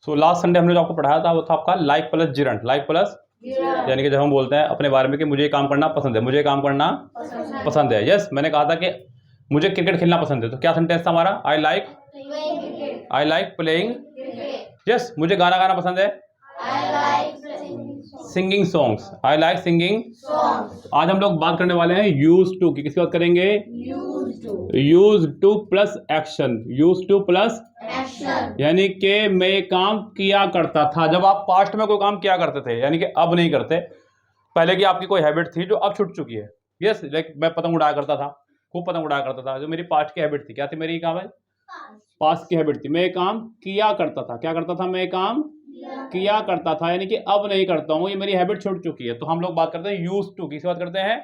So last Sunday हमने जो आपको पढ़ाया था वो था आपका लाइक प्लस जिरंट। लाइक प्लस यानी कि जब हम बोलते हैं अपने बारे में कि मुझे ये काम करना पसंद है, मुझे ये काम करना पसंद है। यस, मैंने कहा था कि मुझे क्रिकेट खेलना पसंद है, तो क्या सेंटेंस था हमारा? I like playing. यस, मुझे गाना गाना पसंद है, singing songs. I like singing. आज हम लोग बात करने वाले हैं यूज टू की। किसकी बात करेंगे? Use two plus action. Use two plus यानी कि मैं काम किया करता था। जब आप पास्ट में कोई काम किया करते थे, यानी कि अब नहीं करते, पहले की आपकी कोई हैबिट थी जो अब छूट चुकी है। यस, लाइक मैं पतंग उड़ाया करता था, खूब पतंग उड़ाया करता था, जो मेरी पास्ट की हैबिट थी। क्या थी मेरी? काम है पास्ट की हैबिट थी, मैं काम किया करता था। क्या करता था? मैं काम किया करता था, यानी कि अब नहीं करता हूँ, ये मेरी हैबिट छूट चुकी है। तो हम लोग बात करते हैं यूज टू की। बात करते हैं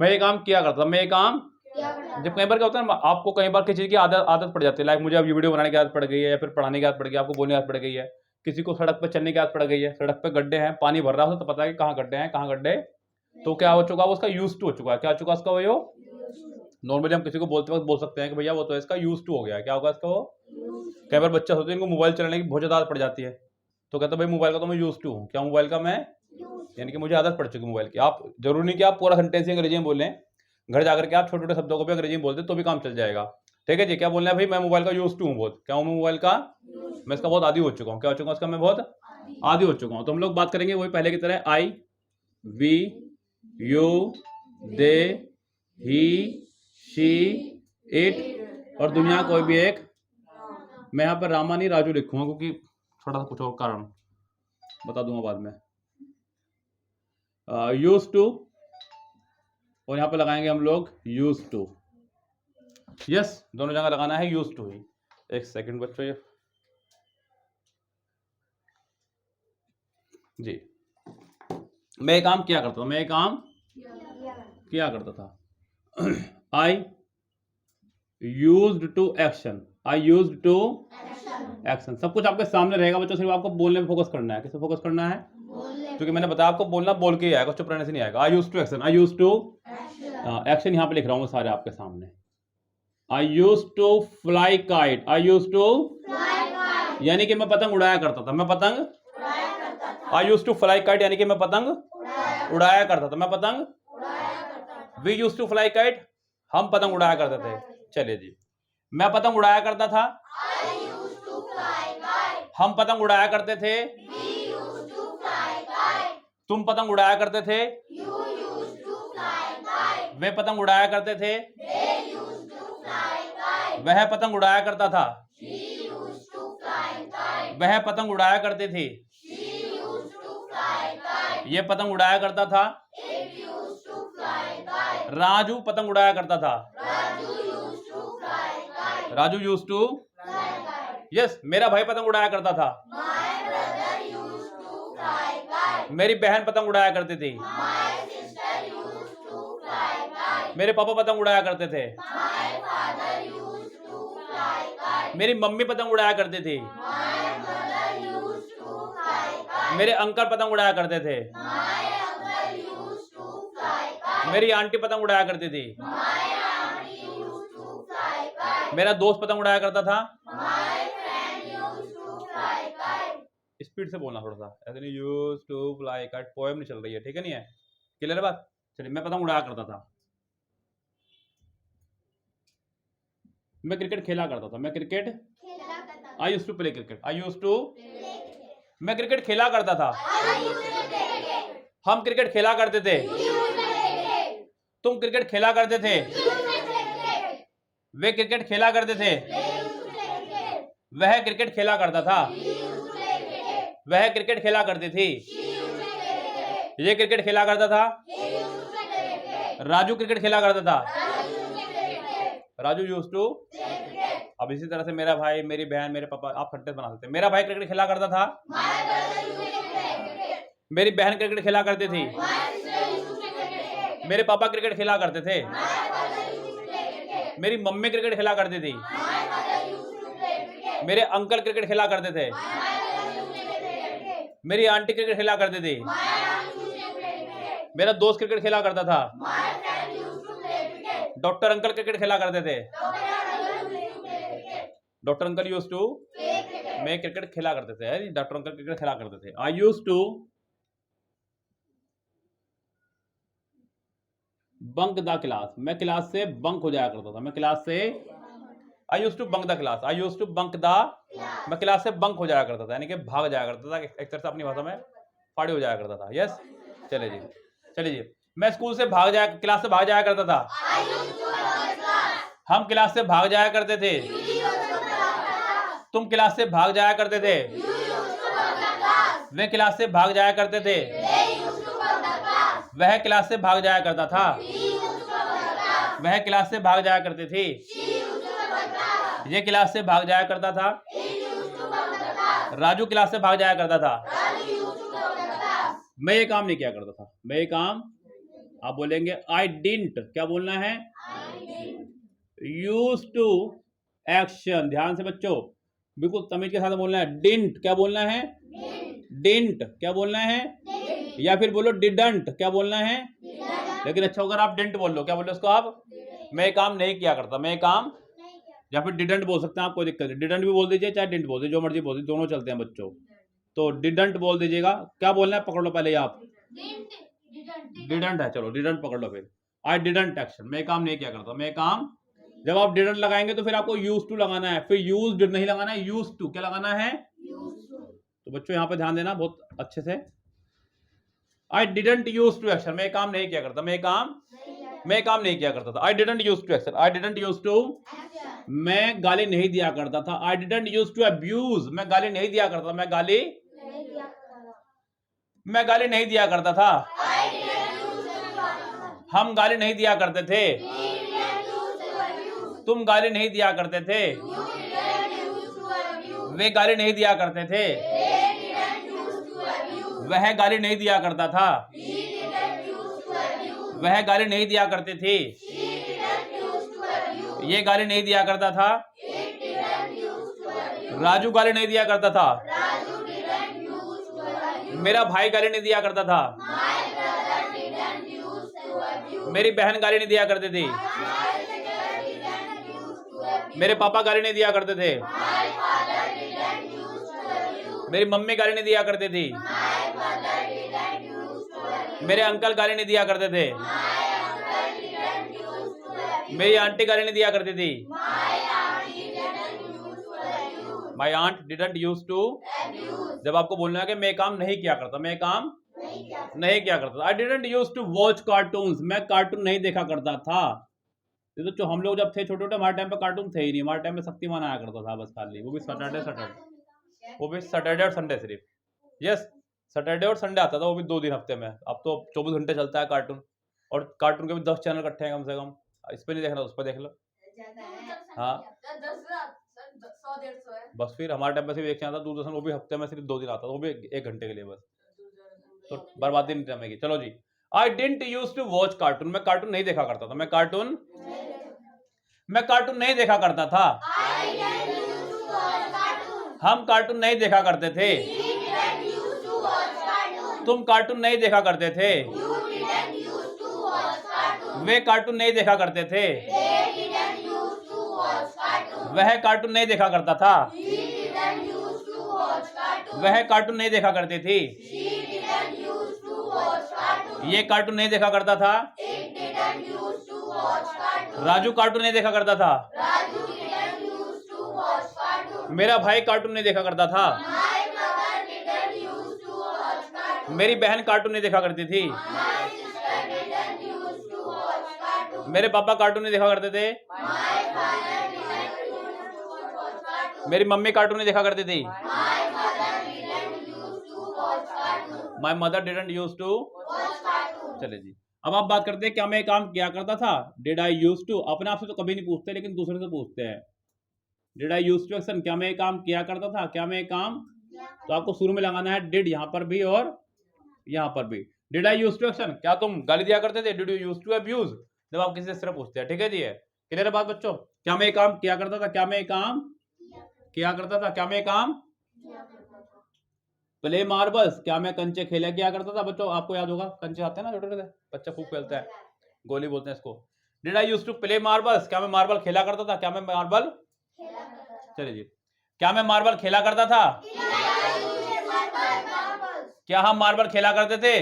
मैं ये काम किया करता था, मैं ये काम। जब कई बार क्या होता है, आपको कई बार किसी चीज़ की आदत पड़ जाती है। लाइक मुझे अब वीडियो बनाने की आदत पड़ गई है, या फिर पढ़ाने की आदत पड़ गई है, आपको बोलने की आदत पड़ गई है। किसी को सड़क पर चलने की आदत पड़ गई है, सड़क पे गड्ढे हैं, पानी भर रहा है, तो पता है कि कहाँ गड्ढे हैं, कहाँ गड्ढे। तो क्या हो चुका? वो उसका यूज टू हो चुका है। क्या हो चुका उसका? वो नॉर्मली हम किसी को बोलते वक्त बोल सकते हैं कि भैया वो तो इसका यूज टू हो गया है। क्या होगा इसका? वो कई बार बच्चे होते हैं इनको मोबाइल चलाने की बहुत ज़्यादा आदत पड़ जाती है, तो कहते भाई मोबाइल का तो मैं यूज टू हूँ। क्या मोबाइल का मैं यानी कि मुझे आदत पड़ चुकी मोबाइल की। आप जरूरी नहीं कि आप पूरा सेंटेंस अंग्रेजी में बोलें, घर जाकर के आप छोटे छोटे शब्दों को भी अंग्रेजी में बोलते तो भी काम चल जाएगा। ठीक है जी। क्या बोलना है भाई? मैं मोबाइल का यूज टू हूँ बहुत। क्या हूँ मैं? मोबाइल का मैं इसका बहुत आदी हो चुका हूँ। क्या हो चुका हूँ इसका? मैं बहुत आदी हो चुका हूँ। तो हम लोग बात करेंगे वही पहले की तरह, I, we, you, they, he, she, it और दुनिया कोई भी एक। मैं यहाँ पर रामा नहीं राजू लिखूंगा, क्योंकि थोड़ा सा कुछ और कारण बता दूंगा बाद में। यूज टू, और यहाँ पे लगाएंगे हम लोग यूज टू। यस, दोनों जगह लगाना है यूज टू ही। एक सेकंड बच्चों, ये जी, मैं काम किया करता था, मैं काम किया करता था। I used to action. I used to action. सब कुछ आपके सामने रहेगा बच्चों, सिर्फ आपको बोलने पे फोकस करना है। किस पे फोकस करना है? क्योंकि मैंने बताया आपको बोलना बोल के ही आएगा, चुप रहने से नहीं आएगा। I used to action. I used to action यहाँ पे लिख रहा हूँ सारे आपके सामने। I used to fly kite. I used to यानी कि मैं पतंग उड़ाया करता था। मैं पतंग I used to fly kite यानी कि मैं पतंग उड़ाया करता था। मैं पतंग we used to fly kite, हम पतंग उड़ाया करते थे। चलिए जी, मैं पतंग उड़ाया करता था, हम पतंग उड़ाया करते थे, तुम पतंग उड़ाया करते थे, वे पतंग उड़ाया करते थे, वह पतंग उड़ाया करता था, वह पतंग उड़ाया करती थी, ये पतंग उड़ाया करता था, राजू पतंग उड़ाया करता था। Raju used to. यस, मेरा भाई पतंग उड़ाया करता था, मेरी बहन पतंग उड़ाया करती थी, मेरे पापा पतंग उड़ाया करते थे, मेरी मम्मी पतंग उड़ाया करती थी, मेरे अंकल पतंग उड़ाया करते थे, मेरी आंटी पतंग उड़ाया करती थी, मेरा दोस्त पतंग उड़ाया करता था। स्पीड से बोलना थोड़ा सा, ऐसे नहीं use to fly kite, poem नहीं चल रही है, ठीक है? नहीं है? क्लियर है बात? चलिए, मैं पतंग उड़ाया करता था, मैं क्रिकेट खेला करता था, मैं cricket I used to play cricket. I used to मैं क्रिकेट खेला करता था, हम क्रिकेट खेला करते थे, तुम क्रिकेट खेला करते थे, वे क्रिकेट खेला करते थे, वह क्रिकेट खेला करता था, वह क्रिकेट खेला करती थी, ये क्रिकेट खेला करता था, राजू क्रिकेट खेला करता था, राजू यूज्ड टू। अब इसी तरह से मेरा भाई, मेरी बहन, मेरे पापा, आप सेंटेंस बना सकते हैं। मेरा भाई क्रिकेट खेला करता था, मेरी बहन क्रिकेट खेला करती थी, मेरे पापा क्रिकेट खेला करते थे, मेरी मम्मी क्रिकेट खेला करती थी, मेरे अंकल क्रिकेट खेला करते थे, मेरी आंटी क्रिकेट खेला करती थी, मेरा दोस्त क्रिकेट खेला करता था, डॉक्टर अंकल क्रिकेट खेला करते थे, डॉक्टर अंकल यूज्ड टू। मैं क्रिकेट खेला करते थे, डॉक्टर अंकल क्रिकेट खेला करते थे। I use to bunk the class, मैं क्लास से बंक हो जाया करता था, मैं क्लास से I use to bunk the class, I use to bunk the, मैं क्लास से बंक हो जाया करता था, यानी कि भाग जाया करता था, एक तरह से अपनी भाषा में फाड़ी हो जाया करता था। यस, चलिए जी, चलिए जी। मैं स्कूल से भाग जाया, क्लास से भाग जाया करता था, हम क्लास से भाग जाया करते थे, तुम क्लास से भाग जाया करते थे, वे क्लास से भाग जाया करते थे, वह क्लास से भाग जाया करता था, वह क्लास से भाग जाया करती थी, ये क्लास से भाग जाया करता था, राजू क्लास से भाग जाया करता था। मैं ये काम नहीं किया करता था, मैं ये काम, आप बोलेंगे आई डिडंट, क्या बोलना है, यूज टू एक्शन, ध्यान से बच्चों, बिल्कुल तमीज के साथ बोलना है। डिडंट क्या बोलना है, डिडंट क्या बोलना है, या फिर बोलो डिडंट क्या बोलना है। लेकिन अच्छा अगर आप डिडंट बोल लो, क्या बोल लो उसको आप, मैं काम नहीं किया करता, मैं काम, या फिर डिडंट बोल सकते हैं आप, कोई दिक्कत नहीं, डिडंट भी बोल दीजिए चाहे डिडंट बोल दीजिए, जो मर्जी बोल दीजिए, दोनों चलते हैं बच्चों। तो डिडंट बोल दीजिएगा, क्या बोलना है पकड़ लो पहले आप, डिडंट है, चलो डिडंट पकड़ लो फिर। आई डिडंट एक्शन, मैं काम नहीं किया करता, मैं काम, जब आप डिडंट लगाएंगे तो फिर आपको यूज टू लगाना है, फिर यूज्ड नहीं लगाना है, यूज टू क्या लगाना है। तो बच्चों यहाँ पे ध्यान देना बहुत अच्छे से। I didn't use to action, मैं काम नहीं किया करता, मैं काम नहीं किया करता था। I didn't use to action, I didn't use to, मैं गाली नहीं दिया करता था। I didn't use to abuse, मैं गाली नहीं दिया करता, मैं गाली नहीं दिया करता था, हम गाली नहीं दिया करते थे, तुम गाली नहीं दिया करते थे, वे गाली नहीं दिया करते थे, वह गाली नहीं दिया करता था, वह गाली नहीं दिया करती थी, ये गाली नहीं दिया करता था, राजू गाली नहीं दिया करता था, मेरा भाई गाली नहीं दिया करता था, मेरी बहन गाली नहीं दिया करती थी, मेरे पापा गाली नहीं दिया करते थे, मेरी मम्मी गाली नहीं दिया करती थी, मेरे अंकल गाली नहीं दिया करते थे, मेरी आंटी गाली नहीं दिया करती थी, my aunt didn't use to, जब आपको बोलना है कि मैं काम नहीं किया करता, मैं काम नहीं किया करता। I didn't use to watch cartoons, मैं कार्टून नहीं देखा करता था। ये तो हम लोग जब थे छोटे छोटे, हमारे टाइम पे कार्टून थे ही नहीं, हमारे टाइम में शक्तिमान आया करता था बस खाली, वो भी सैटरडे, वो भी सैटरडे और संडे सिर्फ। यस, सैटरडे और संडे आता था, वो भी 2 दिन हफ्ते में। अब तो 24 घंटे चलता है कार्टून, और कार्टून के भी 10 चैनल इकट्ठे हैं कम से कम, इस पे नहीं देखना उस पर देख लो। हाँ बस, फिर हमारे टाइम में सिर्फ एक चैनल था दूरदर्शन, वो भी हफ्ते में सिर्फ 2 दिन आता था, वो भी 1 घंटे के लिए बस, तो बर्बादी नहीं जमेगी। चलो जी, I didn't use to watch cartoon, मैं कार्टून नहीं देखा करता था, मैं कार्टून नहीं देखा करता था, हम कार्टून नहीं देखा करते थे, तुम कार्टून नहीं देखा करते थे, वे कार्टून नहीं देखा करते थे, वह कार्टून नहीं देखा करता था, वह कार्टून नहीं देखा करती थी, ये कार्टून नहीं देखा करता था, राजू कार्टून नहीं देखा करता था, मेरा भाई कार्टून नहीं देखा करता था, मेरी बहन कार्टून नहीं देखा करती थी, मेरे पापा कार्टून नहीं देखा करते थे, मेरी मम्मी कार्टून नहीं देखा करती थी, my mother didn't use to. चले जी, अब आप बात करते हैं क्या मैं काम किया करता था। डिड आई यूज टू, अपने आप से तो कभी नहीं पूछते, लेकिन दूसरे से पूछते हैं। Did I use to action, क्या मैं काम किया करता था, क्या मैं काम, तो आपको शुरू में लगाना है डिड, यहां पर भी और यहां पर भी। Did I use to action, क्या तुम गाली दिया करते थे, did you use to abuse, जब आप किसी से सिर्फ पूछते हैं। ठीक है जी, है क्लियर है बात बच्चों। क्या मैं काम किया करता था, क्या मैं काम किया करता था, क्या मैं काम, प्ले मार्बल्स, क्या मैं कंचे खेला किया करता था। बच्चों आपको याद होगा, कंचे आते हैं ना छोटे छोटे, बच्चा खूब खेलता है, गोली बोलते हैं इसको। Did I use to play marbles, क्या मैं मार्बल खेला करता था, क्या मैं मार्बल, चलिए जी। क्या मैं मार्बल खेला करता था? क्या हम मार्बल खेला करते थे?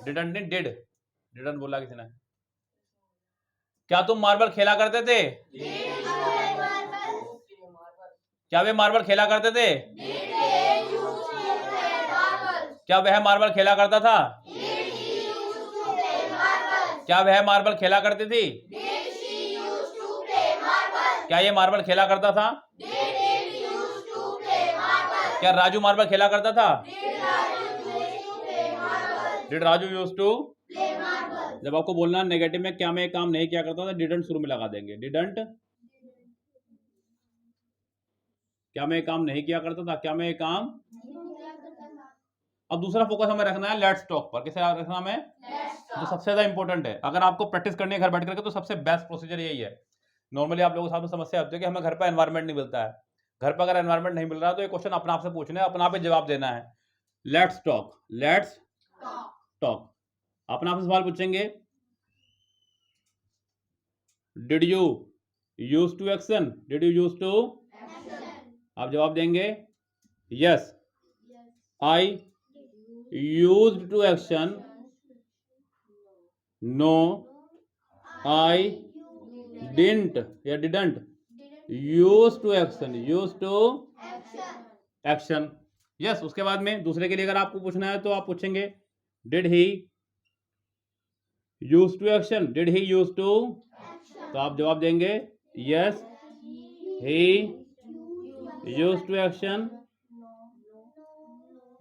डिडंट नहीं डिड, डिडंट बोला किसी ने। क्या तुम मार्बल खेला करते थे? क्या वे मार्बल खेला करते थे? क्या वह मार्बल खेला करता था? क्या वह मार्बल खेला करती थी? क्या ये मार्बल खेला करता था? क्या राजू मार्बल खेला करता था? Did Raju use to? जब आपको बोलना नेगेटिव में क्या मैं ये काम नहीं किया करता था, डिडंट शुरू में लगा देंगे। डिडंट, क्या मैं ये काम नहीं किया करता था, क्या मैं ये काम। अब दूसरा फोकस हमें रखना है लेट्स टॉक पर। किसे रखना हमें? जो सबसे ज्यादा इंपॉर्टेंट है। अगर आपको प्रैक्टिस करनी है घर बैठ करके तो सबसे बेस्ट प्रोसीजर यही है। नॉर्मली आप लोगों के साथ में समस्या होती है कि हमें घर पर एनवायरमेंट नहीं मिलता है। घर पर अगर एनवायरमेंट नहीं मिल रहा तो ये क्वेश्चन अपने आप से पूछना है, अपने आप ही जवाब देना है। Let's talk, let's talk. अपने आप से सवाल पूछेंगे, did you use to action? Did you use to? आप जवाब देंगे yes I used to action, no I didn't या didn't use to action, use to action. Yes. उसके बाद में दूसरे के लिए अगर आपको पूछना है तो आप पूछेंगे did he use to action, did he use to? तो आप जवाब देंगे yes he use to action,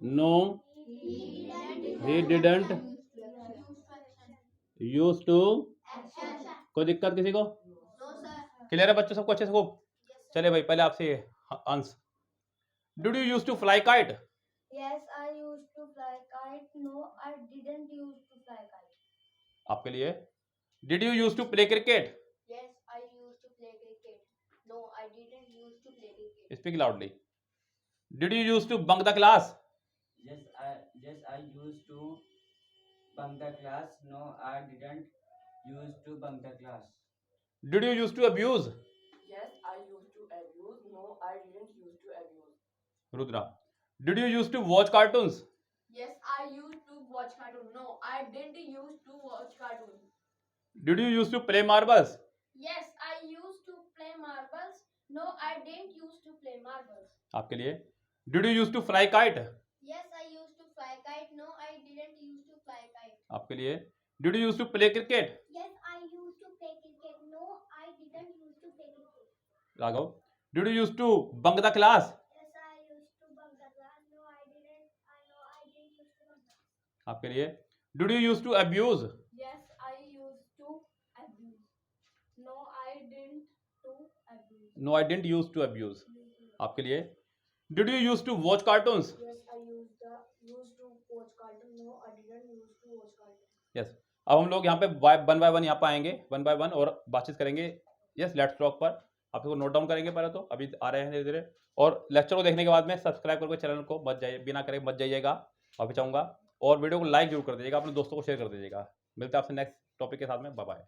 no he didn't use to. कोई दिक्कत किसी को? क्लियर है बच्चों सबको अच्छे से खूब? चले भाई पहले आपसे answer, did you use to fly kite? Yes, I used to fly kite. No, I didn't used to fly kite. आपके लिए, did you use to play cricket? Yes, I used to play cricket. No, I didn't used to play cricket. Speak loudly. Did you use to bunk the class? Yes, I used to bunk the class. No, I didn't used to bunk the class. Did you use to abuse? Yes, I used to abuse. No, I didn't used to abuse. Rudra, did you use to watch cartoons? Yes, I used to watch cartoon. No, I didn't used to watch cartoon. Did you use to play marbles? Yes, I used to play marbles. No, I didn't used to play marbles. आपके लिए, did you use to fly kite? Yes, I used to fly kite. No, I didn't used to fly kite. आपके लिए, did you use to play cricket? Yes, I used to play cricket. No, I didn't used to play cricket. Raghav, did you use to bunk the class? Yes, I used to bunk the class. No, I didn't. I didn't used to bunk the class. आपके लिए, did you use to abuse? Yes, I used to abuse. No, I didn't to abuse. No I didn't use to abuse. आपके लिए, did you use to watch cartoons? Yes, I used to watch cartoon. No, I didn't used to watch cartoon. Yes. अब हम लोग यहाँ पे one by one यहाँ पे आएंगे, वन बाय वन और बातचीत करेंगे। यस, लेट्स टॉक पर आप इसको नोट डाउन करेंगे पहले तो, अभी आ रहे हैं धीरे धीरे। और लेक्चर को देखने के बाद में सब्सक्राइब करके चैनल को मत जाइए, बिना करे मत जाइएगा, वापस चाहूँगा। और वीडियो को लाइक जरूर कर दीजिएगा, अपने दोस्तों को शेयर कर दीजिएगा। मिलते हैं आपसे नेक्स्ट टॉपिक के साथ में। Bye bye.